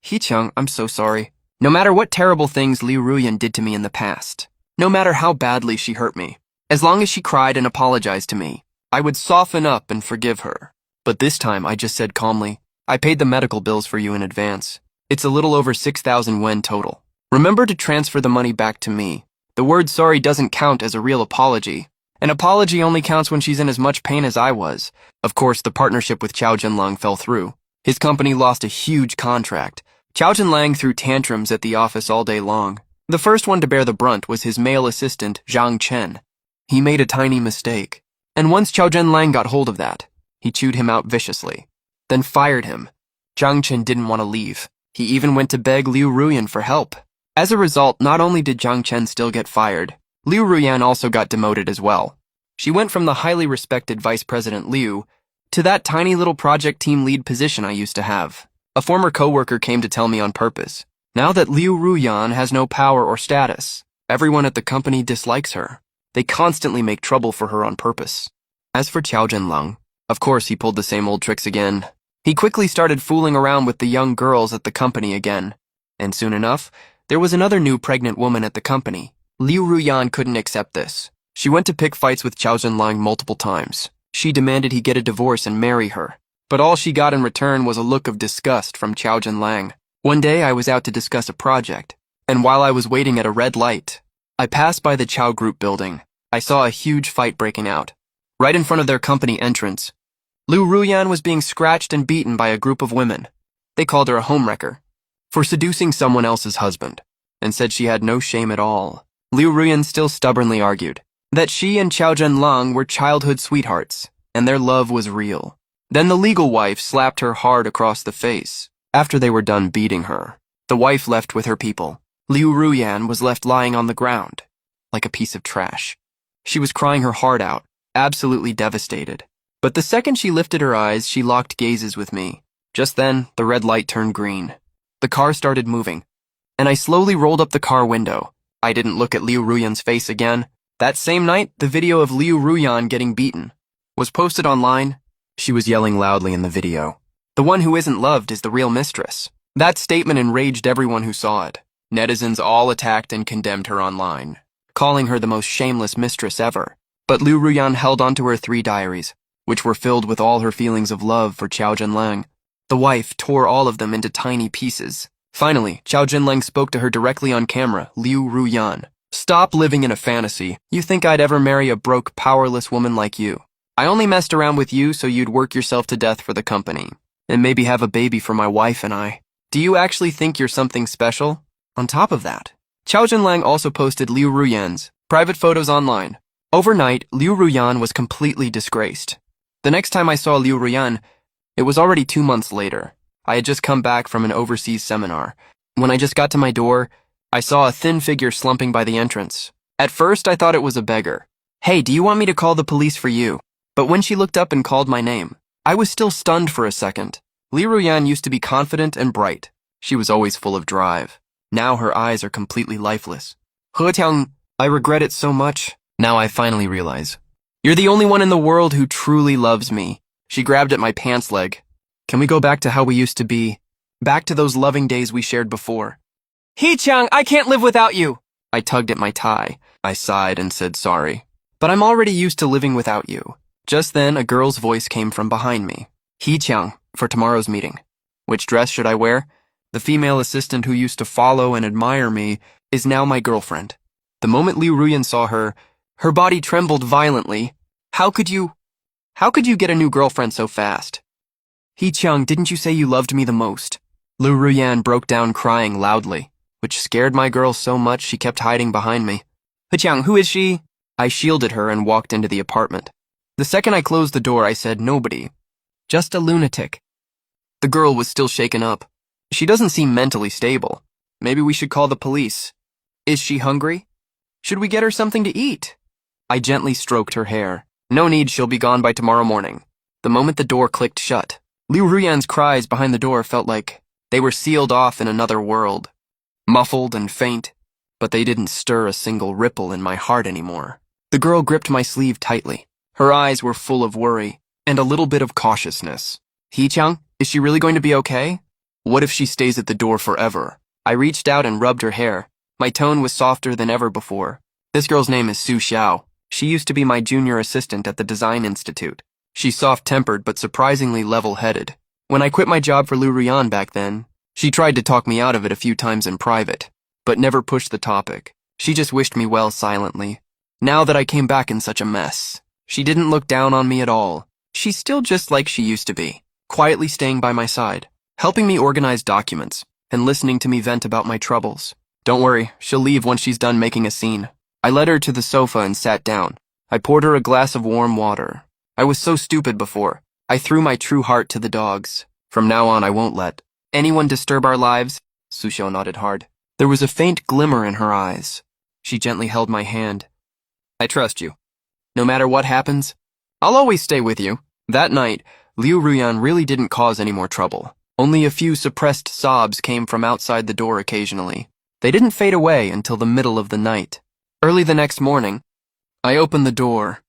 Hee-chang, I'm so sorry. No matter what terrible things Liu Ruyan did to me in the past, no matter how badly she hurt me, as long as she cried and apologized to me, I would soften up and forgive her. But this time I just said calmly, I paid the medical bills for you in advance. It's a little over 6,000 yen total. Remember to transfer the money back to me. The word sorry doesn't count as a real apology. An apology only counts when she's in as much pain as I was. Of course, the partnership with Chao Jinlang fell through. His company lost a huge contract. Chao Jinlang threw tantrums at the office all day long. The first one to bear the brunt was his male assistant, Zhang Chen. He made a tiny mistake. And once Chao Jinlang got hold of that, he chewed him out viciously, then fired him. Zhang Chen didn't want to leave. He even went to beg Liu Ruyan for help. As a result, not only did Zhang Chen still get fired, Liu Ruyan also got demoted as well. She went from the highly respected Vice President Liu to that tiny little project team lead position I used to have. A former coworker came to tell me on purpose. Now that Liu Ruyan has no power or status, everyone at the company dislikes her. They constantly make trouble for her on purpose. As for Chao Jinlang, of course he pulled the same old tricks again. He quickly started fooling around with the young girls at the company again. And soon enough, there was another new pregnant woman at the company. Liu Ruyan couldn't accept this. She went to pick fights with Chao Jinlang multiple times. She demanded he get a divorce and marry her. But all she got in return was a look of disgust from Chao Jinlang. One day I was out to discuss a project, and while I was waiting at a red light, I passed by the Chao Group building. I saw a huge fight breaking out. Right in front of their company entrance, Liu Ruyan was being scratched and beaten by a group of women. They called her a homewrecker for seducing someone else's husband, and said she had no shame at all. Liu Ruyan still stubbornly argued that she and Chao Jinlang were childhood sweethearts, and their love was real. Then the legal wife slapped her hard across the face. After they were done beating her, the wife left with her people. Liu Ruyan was left lying on the ground, like a piece of trash. She was crying her heart out, absolutely devastated. But the second she lifted her eyes, she locked gazes with me. Just then, the red light turned green. The car started moving, and I slowly rolled up the car window. I didn't look at Liu Ruyan's face again. That same night, the video of Liu Ruyan getting beaten was posted online. She was yelling loudly in the video. The one who isn't loved is the real mistress. That statement enraged everyone who saw it. Netizens all attacked and condemned her online, calling her the most shameless mistress ever. But Liu Ruyan held onto her 3 diaries, which were filled with all her feelings of love for Chao Jinlang. The wife tore all of them into tiny pieces. Finally, Chao Jinlang spoke to her directly on camera. Liu Ruyan, stop living in a fantasy. You think I'd ever marry a broke, powerless woman like you? I only messed around with you so you'd work yourself to death for the company, and maybe have a baby for my wife and I. Do you actually think you're something special? On top of that, Chao Jinlang also posted Liu Ruyan's private photos online. Overnight, Liu Ruyan was completely disgraced. The next time I saw Liu Ruyan, it was already 2 months later. I had just come back from an overseas seminar. When I just got to my door, I saw a thin figure slumping by the entrance. At first, I thought it was a beggar. Hey, do you want me to call the police for you? But when she looked up and called my name, I was still stunned for a second. Liu Ruyan used to be confident and bright. She was always full of drive. Now her eyes are completely lifeless. He Tiang, I regret it so much. Now I finally realize. You're the only one in the world who truly loves me. She grabbed at my pants leg. Can we go back to how we used to be? Back to those loving days we shared before. Hee-chang, I can't live without you. I tugged at my tie. I sighed and said sorry. But I'm already used to living without you. Just then, a girl's voice came from behind me. Hee-chang, for tomorrow's meeting. Which dress should I wear? The female assistant who used to follow and admire me is now my girlfriend. The moment Liu Ruyan saw her, her body trembled violently. How could you get a new girlfriend so fast? Hee-chang, didn't you say you loved me the most? Liu Ruyan broke down crying loudly, which scared my girl so much she kept hiding behind me. Hee-chang, who is she? I shielded her and walked into the apartment. The second I closed the door, I said, nobody. Just a lunatic. The girl was still shaken up. She doesn't seem mentally stable. Maybe we should call the police. Is she hungry? Should we get her something to eat? I gently stroked her hair. No need, she'll be gone by tomorrow morning. the moment the door clicked shut. Liu Ruyan's cries behind the door felt like they were sealed off in another world, muffled and faint, but they didn't stir a single ripple in my heart anymore. The girl gripped my sleeve tightly. Her eyes were full of worry and a little bit of cautiousness. Hee-chang, is she really going to be okay? What if she stays at the door forever? I reached out and rubbed her hair. My tone was softer than ever before. This girl's name is Su Xiao. She used to be my junior assistant at the Design Institute. She's soft-tempered but surprisingly level-headed. When I quit my job for Liu Ruyan back then, she tried to talk me out of it a few times in private, but never pushed the topic. She just wished me well silently. Now that I came back in such a mess, she didn't look down on me at all. She's still just like she used to be, quietly staying by my side, helping me organize documents, and listening to me vent about my troubles. Don't worry, she'll leave once she's done making a scene. I led her to the sofa and sat down. I poured her a glass of warm water. I was so stupid before. I threw my true heart to the dogs. From now on, I won't let anyone disturb our lives. Su Xiao nodded hard. There was a faint glimmer in her eyes. She gently held my hand. I trust you. No matter what happens, I'll always stay with you. That night, Liu Ruyan really didn't cause any more trouble. Only a few suppressed sobs came from outside the door occasionally. They didn't fade away until the middle of the night. Early the next morning, I opened the door.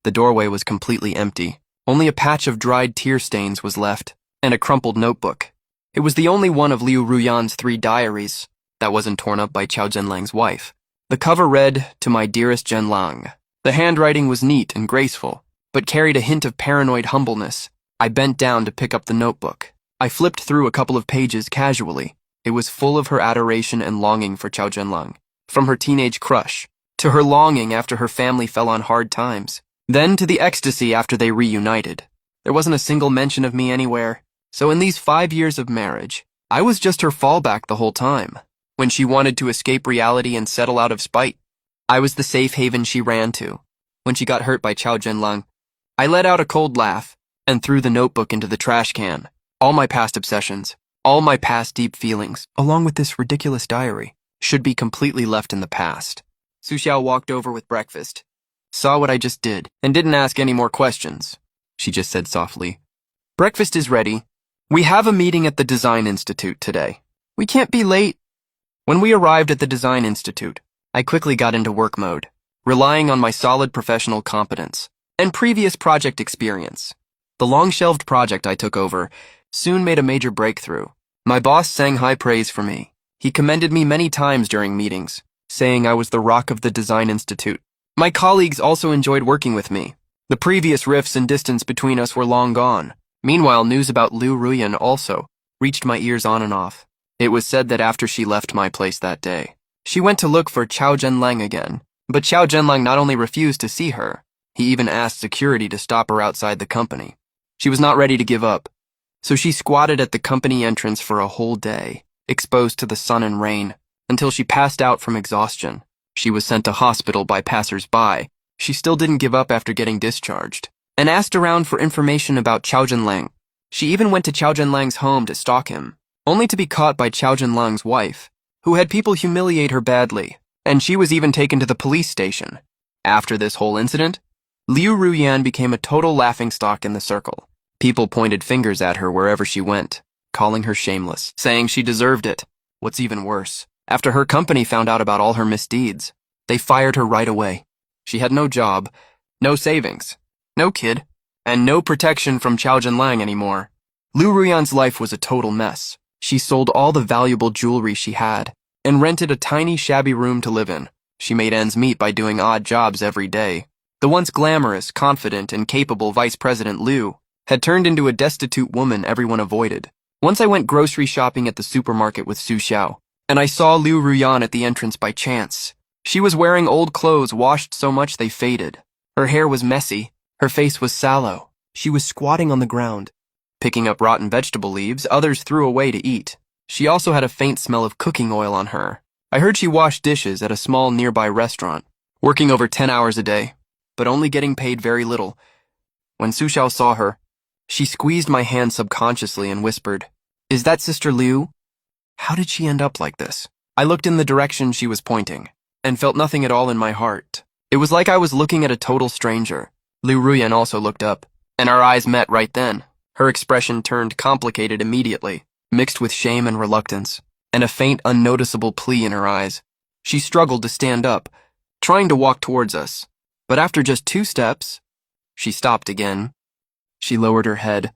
The doorway was completely empty. Only a patch of dried tear stains was left, and a crumpled notebook. It was the only one of Liu Ruyan's 3 diaries that wasn't torn up by Qiao Zhenlang's wife. The cover read, "To my dearest Zhenlang." The handwriting was neat and graceful, but carried a hint of paranoid humbleness. I bent down to pick up the notebook. I flipped through a couple of pages casually. It was full of her adoration and longing for Qiao Zhenlang, from her teenage crush, to her longing after her family fell on hard times, then to the ecstasy after they reunited. There wasn't a single mention of me anywhere, so in these 5 years of marriage, I was just her fallback the whole time. When she wanted to escape reality and settle out of spite, I was the safe haven she ran to. When she got hurt by Qiao Zhenlang, I let out a cold laugh and threw the notebook into the trash can. All my past obsessions, all my past deep feelings, along with this ridiculous diary, should be completely left in the past. Su Xiao walked over with breakfast, saw what I just did, and didn't ask any more questions. She just said softly, "Breakfast is ready. We have a meeting at the Design Institute today. We can't be late." When we arrived at the Design Institute, I quickly got into work mode, relying on my solid professional competence and previous project experience. The long-shelved project I took over soon made a major breakthrough. My boss sang high praise for me. He commended me many times during meetings, saying I was the rock of the Design Institute. My colleagues also enjoyed working with me. The previous rifts and distance between us were long gone. Meanwhile, news about Liu Ruyan also reached my ears on and off. It was said that after she left my place that day, she went to look for Qiao Zhenlang again. But Qiao Zhenlang not only refused to see her, he even asked security to stop her outside the company. She was not ready to give up, so she squatted at the company entrance for a whole day, exposed to the sun and rain, until she passed out from exhaustion. She was sent to hospital by passers-by. She still didn't give up after getting discharged, and asked around for information about Qiao Zhenlang. She even went to Qiao Zhenlang's home to stalk him, only to be caught by Qiao Zhenlang's wife, who had people humiliate her badly, and she was even taken to the police station. After this whole incident, Liu Ruyan became a total laughingstock in the circle. People pointed fingers at her wherever she went, calling her shameless, saying she deserved it. What's even worse, after her company found out about all her misdeeds, they fired her right away. She had no job, no savings, no kid, and no protection from Qiao Zhenlang anymore. Liu Ruyan's life was a total mess. She sold all the valuable jewelry she had and rented a tiny shabby room to live in. She made ends meet by doing odd jobs every day. The once glamorous, confident, and capable Vice President Liu had turned into a destitute woman everyone avoided. Once I went grocery shopping at the supermarket with Su Xiao, and I saw Liu Ruyan at the entrance by chance. She was wearing old clothes washed so much they faded. Her hair was messy. Her face was sallow. She was squatting on the ground, picking up rotten vegetable leaves others threw away to eat. She also had a faint smell of cooking oil on her. I heard she washed dishes at a small nearby restaurant, working over 10 hours a day, but only getting paid very little. When Su Xiao saw her, she squeezed my hand subconsciously and whispered, "Is that Sister Liu? How did she end up like this?" I looked in the direction she was pointing, and felt nothing at all in my heart. It was like I was looking at a total stranger. Liu Ruyan also looked up. and our eyes met right then. Her expression turned complicated immediately, mixed with shame and reluctance, and a faint, unnoticeable plea in her eyes. She struggled to stand up, trying to walk towards us, but after just 2 steps, she stopped again. She lowered her head,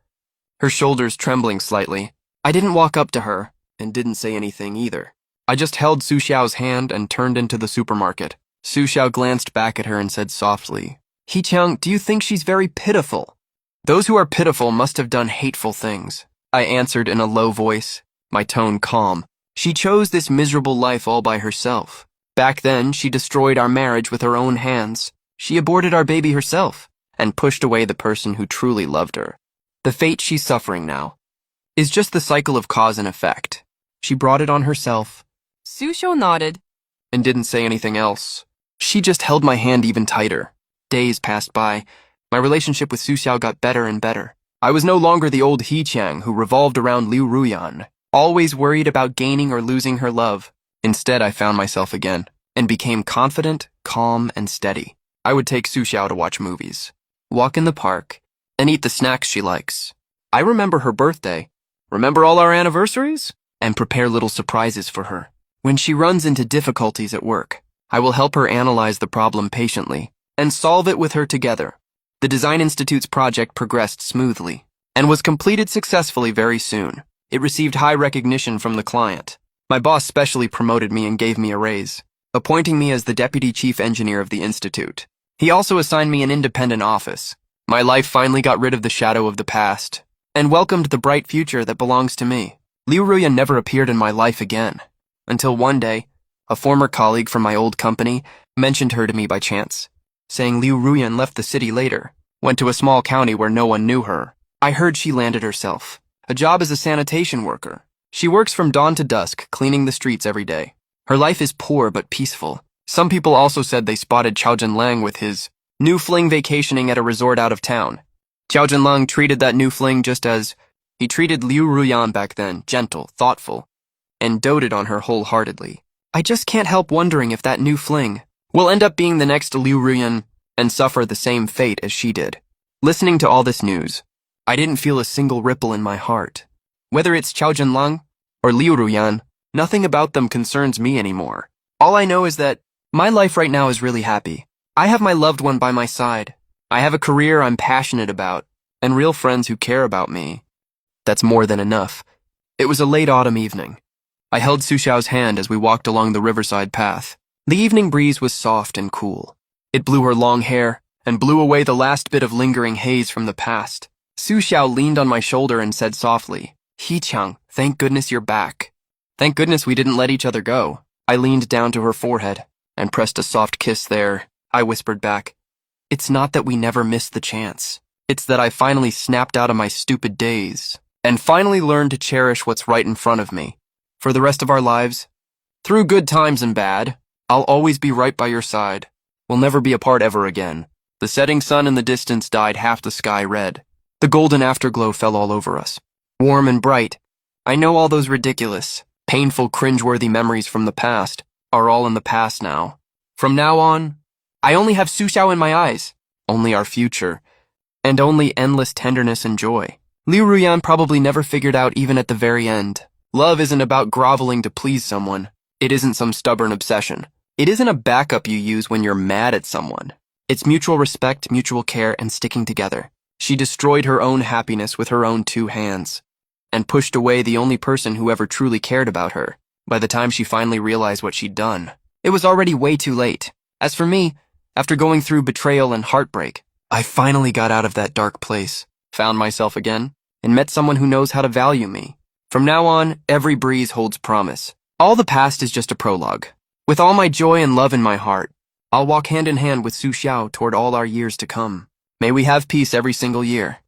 her shoulders trembling slightly. I didn't walk up to her, and didn't say anything either. I just held Su Xiao's hand and turned into the supermarket. Su Xiao glanced back at her and said softly, "He-Chang, do you think she's very pitiful?" "Those who are pitiful must have done hateful things," I answered in a low voice, my tone calm. "She chose this miserable life all by herself. Back then, she destroyed our marriage with her own hands. She aborted our baby herself, and pushed away the person who truly loved her. The fate she's suffering now is just the cycle of cause and effect. She brought it on herself." Su Xiao nodded. And didn't say anything else. She just held my hand even tighter. Days passed by. My relationship with Su Xiao got better and better. I was no longer the old He-Chang who revolved around Liu Ruyan, always worried about gaining or losing her love. Instead, I found myself again, and became confident, calm, and steady. I would take Su Xiao to watch movies, walk in the park, and eat the snacks she likes. I remember her birthday, remember all our anniversaries, and prepare little surprises for her. When she runs into difficulties at work, I will help her analyze the problem patiently and solve it with her together. The Design Institute's project progressed smoothly and was completed successfully very soon. It received high recognition from the client. My boss specially promoted me and gave me a raise, appointing me as the deputy chief engineer of the institute. He also assigned me an independent office. My life finally got rid of the shadow of the past and welcomed the bright future that belongs to me. Liu Ruyan never appeared in my life again, until one day, a former colleague from my old company mentioned her to me by chance, saying Liu Ruyan left the city later, went to a small county where no one knew her. I heard she landed herself a job as a sanitation worker. She works from dawn to dusk, cleaning the streets every day. Her life is poor but peaceful. Some people also said they spotted Chao Jinlang with his new fling vacationing at a resort out of town. Chao Jinlang treated that new fling just as he treated Liu Ruyan back then, gentle, thoughtful, and doted on her wholeheartedly. I just can't help wondering if that new fling will end up being the next Liu Ruyan and suffer the same fate as she did. Listening to all this news, I didn't feel a single ripple in my heart. Whether it's Chao Jinlang or Liu Ruyan, nothing about them concerns me anymore. All I know is that my life right now is really happy. I have my loved one by my side. I have a career I'm passionate about, and real friends who care about me. That's more than enough. It was a late autumn evening. I held Su Xiao's hand as we walked along the riverside path. The evening breeze was soft and cool. It blew her long hair and blew away the last bit of lingering haze from the past. Su Xiao leaned on my shoulder and said softly, "He-Chang, thank goodness you're back." Thank goodness we didn't let each other go. I leaned down to her forehead and pressed a soft kiss there. I whispered back, "It's not that we never missed the chance. It's that I finally snapped out of my stupid daze and finally learned to cherish what's right in front of me. For the rest of our lives, through good times and bad, I'll always be right by your side. We'll never be apart ever again." The setting sun in the distance dyed half the sky red. The golden afterglow fell all over us, warm and bright. I know all those ridiculous, painful, cringeworthy memories from the past are all in the past now. From now on, I only have Su Xiao in my eyes, only our future, and only endless tenderness and joy. Liu Ruyan probably never figured out even at the very end. Love isn't about groveling to please someone. It isn't some stubborn obsession. It isn't a backup you use when you're mad at someone. It's mutual respect, mutual care, and sticking together. She destroyed her own happiness with her own 2 hands, and pushed away the only person who ever truly cared about her. By the time she finally realized what she'd done, it was already way too late. As for me, after going through betrayal and heartbreak, I finally got out of that dark place, found myself again, and met someone who knows how to value me. From now on, every breeze holds promise. All the past is just a prologue. With all my joy and love in my heart, I'll walk hand in hand with Su Xiao toward all our years to come. May we have peace every single year.